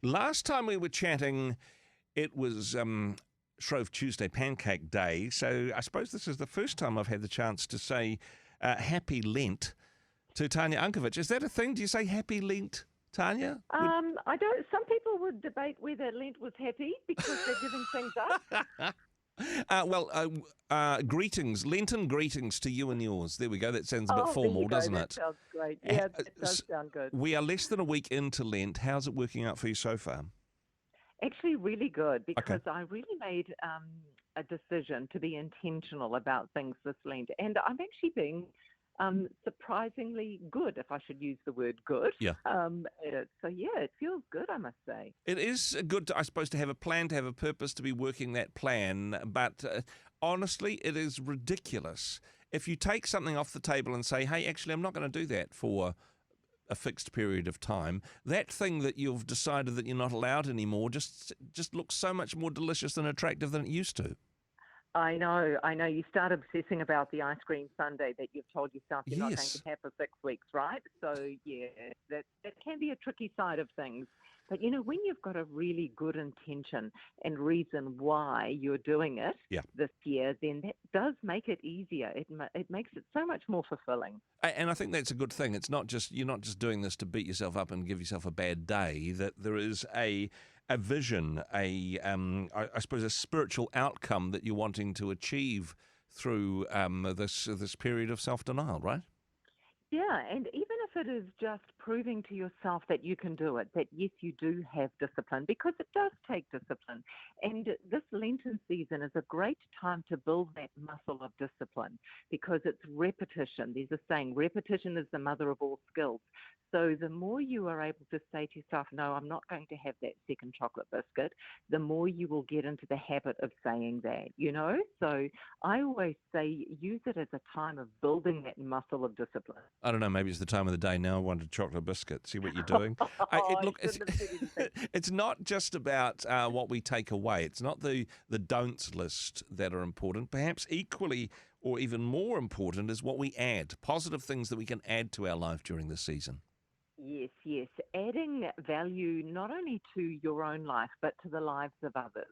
Last time we were chatting, it was Shrove Tuesday Pancake Day, so I suppose this is the first time I've had the chance to say Happy Lent to Tanya Unkovic. Is that a thing? Do you say Happy Lent, Tanya? I don't. Some people would debate whether Lent was happy because they're giving things up. Greetings, Lenten greetings to you and yours. There we go. That sounds a bit Oh, there formal, you go. doesn't That it? sounds great. Yeah, it does sound good. We are less than a week into Lent. How's it working out for you so far? Actually, really good because Okay. I really made a decision to be intentional about things this Lent, and I'm actually being surprisingly good, if I should use the word good. Yeah. At it. So yeah, it feels good, I must say. It is good, I suppose, to have a plan, to have a purpose, to be working that plan. But honestly, it is ridiculous if you take something off the table and say, hey, actually, I'm not going to do that for a fixed period of time. That thing that you've decided that you're not allowed anymore just looks so much more delicious and attractive than it used to. I know. You start obsessing about the ice cream sundae that you've told yourself you're not going Yes. to have for 6 weeks, right? So, yeah, that can be a tricky side of things. But, when you've got a really good intention and reason why you're doing it Yeah. this year, then that does make it easier. It makes it so much more fulfilling. And I think that's a good thing. It's not just you're not just doing this to beat yourself up and give yourself a bad day. That there is a vision, I suppose a spiritual outcome that you're wanting to achieve through this period of self denial, right? Yeah, and even if it is just proving to yourself that you can do it, that yes, you do have discipline, because it does take discipline. And this Lenten season is a great time to build that muscle of discipline because it's repetition. There's a saying, repetition is the mother of all skills. So the more you are able to say to yourself, no, I'm not going to have that second chocolate biscuit, the more you will get into the habit of saying that. So I always say use it as a time of building that muscle of discipline. I don't know. Maybe it's the time of the day now. I want a chocolate biscuit. See what you're doing. Look, I shouldn't have said anything. it's not just about what we take away. It's not the don'ts list that are important. Perhaps equally or even more important is what we add, positive things that we can add to our life during this season. Yes. Adding value not only to your own life, but to the lives of others.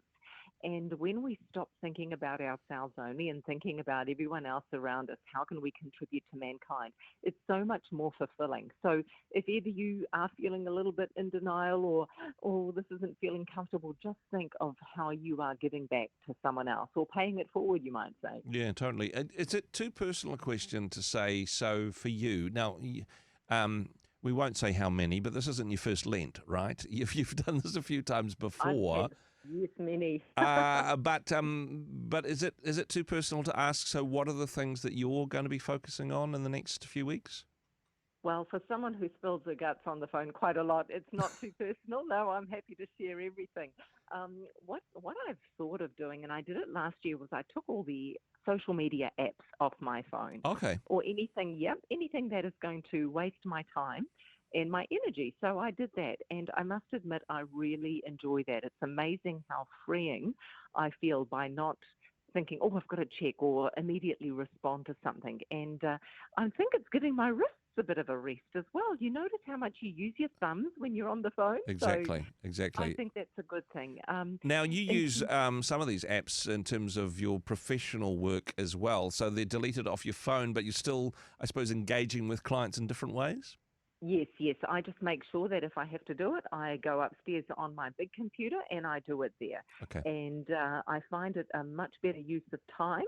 And when we stop thinking about ourselves only and thinking about everyone else around us, how can we contribute to mankind? It's so much more fulfilling. So if ever you are feeling a little bit in denial or this isn't feeling comfortable, just think of how you are giving back to someone else or paying it forward, you might say. Yeah, totally. Is it too personal a question to say so for you? Now, we won't say how many, but this isn't your first Lent, right? You've done this a few times before. Yes, many. But is it too personal to ask? So, what are the things that you're going to be focusing on in the next few weeks? Well, for someone who spills their guts on the phone quite a lot, it's not too personal. No, I'm happy to share everything. What I've thought of doing, and I did it last year, was I took all the social media apps off my phone Okay. or anything that is going to waste my time and my energy. So I did that, and I must admit I really enjoy that. It's amazing how freeing I feel by not thinking, oh, I've got to check or immediately respond to something. And I think it's giving my wrists a bit of a rest as well. You notice how much you use your thumbs when you're on the phone? Exactly. I think that's a good thing. Now, you use some of these apps in terms of your professional work as well. So they're deleted off your phone, but you're still, I suppose, engaging with clients in different ways? Yes. I just make sure that if I have to do it, I go upstairs on my big computer and I do it there. Okay. And I find it a much better use of time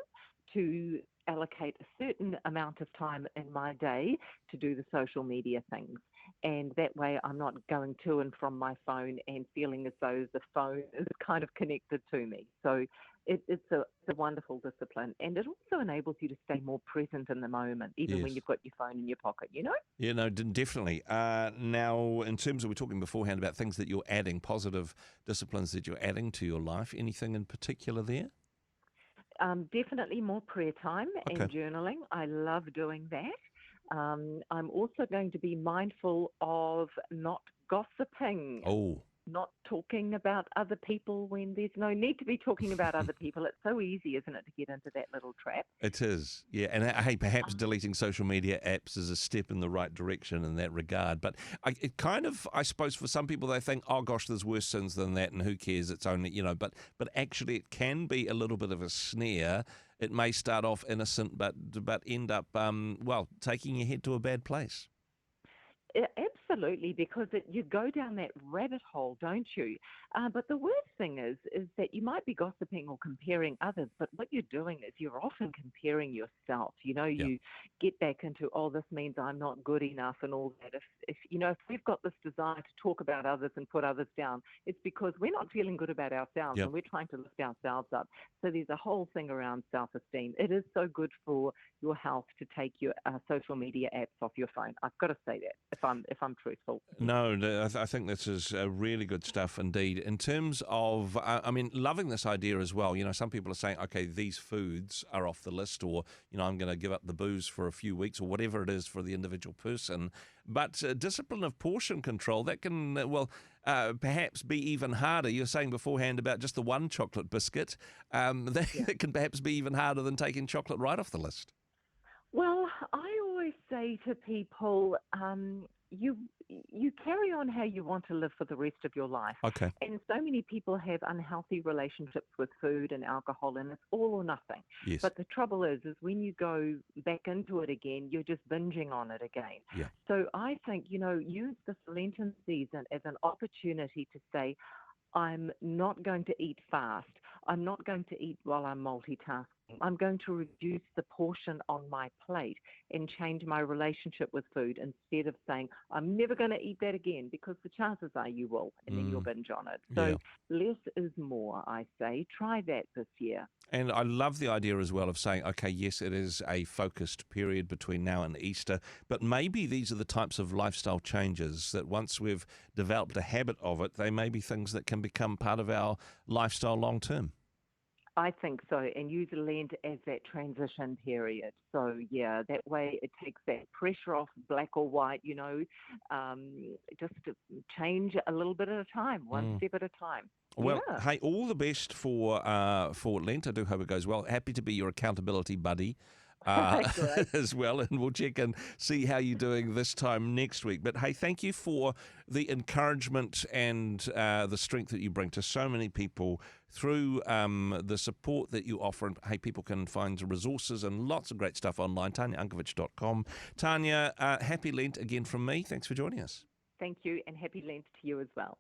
to allocate a certain amount of time in my day to do the social media things. And that way I'm not going to and from my phone and feeling as though the phone is kind of connected to me. So it's a wonderful discipline. And it also enables you to stay more present in the moment, even when Yes. you've got your phone in your pocket, Yeah, no, definitely. Now, in terms of, we're talking beforehand about things that you're adding, positive disciplines that you're adding to your life. Anything in particular there? Definitely more prayer time Okay. and journaling. I love doing that. I'm also going to be mindful of not gossiping. Oh, not talking about other people when there's no need to be talking about other people. It's so easy, isn't it, to get into that little trap? It is, yeah. And hey, perhaps deleting social media apps is a step in the right direction in that regard. But it kind of, I suppose, for some people, they think, oh gosh, there's worse sins than that, and who cares? It's only, but actually, it can be a little bit of a snare. It may start off innocent, but end up, taking your head to a bad place. Absolutely, because you go down that rabbit hole, don't you? But the worst thing is that you might be gossiping or comparing others, but what you're doing is you're often comparing yourself. Yeah. You get back into, oh, this means I'm not good enough and all that. If we've got this desire to talk about others and put others down, it's because we're not feeling good about ourselves Yep. and we're trying to lift ourselves up. So there's a whole thing around self-esteem. It is so good for your health to take your social media apps off your phone. I've got to say that if I'm truthful. No, I think this is really good stuff indeed. In terms of, loving this idea as well. Some people are saying, okay, these foods are off the list, or I'm going to give up the booze for a few weeks, or whatever it is for the individual person. But discipline of portion control, that can, perhaps be even harder. You're saying beforehand about just the one chocolate biscuit. That can perhaps be even harder than taking chocolate right off the list. Well, I always say to people, you carry on how you want to live for the rest of your life. Okay. And so many people have unhealthy relationships with food and alcohol, and it's all or nothing. Yes. But the trouble is when you go back into it again, you're just binging on it again. Yeah. So I think, use this Lenten season as an opportunity to say, I'm not going to eat fast. I'm not going to eat while I'm multitasking. I'm going to reduce the portion on my plate and change my relationship with food instead of saying, I'm never going to eat that again, because the chances are you will, and then you'll binge on it. So less is more, I say. Try that this year. And I love the idea as well of saying, okay, yes, it is a focused period between now and Easter, but maybe these are the types of lifestyle changes that once we've developed a habit of it, they may be things that can become part of our lifestyle long term. I think so, and use Lent as that transition period. So, yeah, that way it takes that pressure off, black or white, just to change a little bit at a time, one step at a time. Well, hey, all the best for Lent. I do hope it goes well. Happy to be your accountability buddy. As well, and we'll check and see how you're doing this time next week. But hey, thank you for the encouragement and the strength that you bring to so many people through the support that you offer. And hey, people can find resources and lots of great stuff online, TanyaUnkovic.com. Tanya, happy Lent again from me. Thanks for joining us. Thank you, and happy Lent to you as well.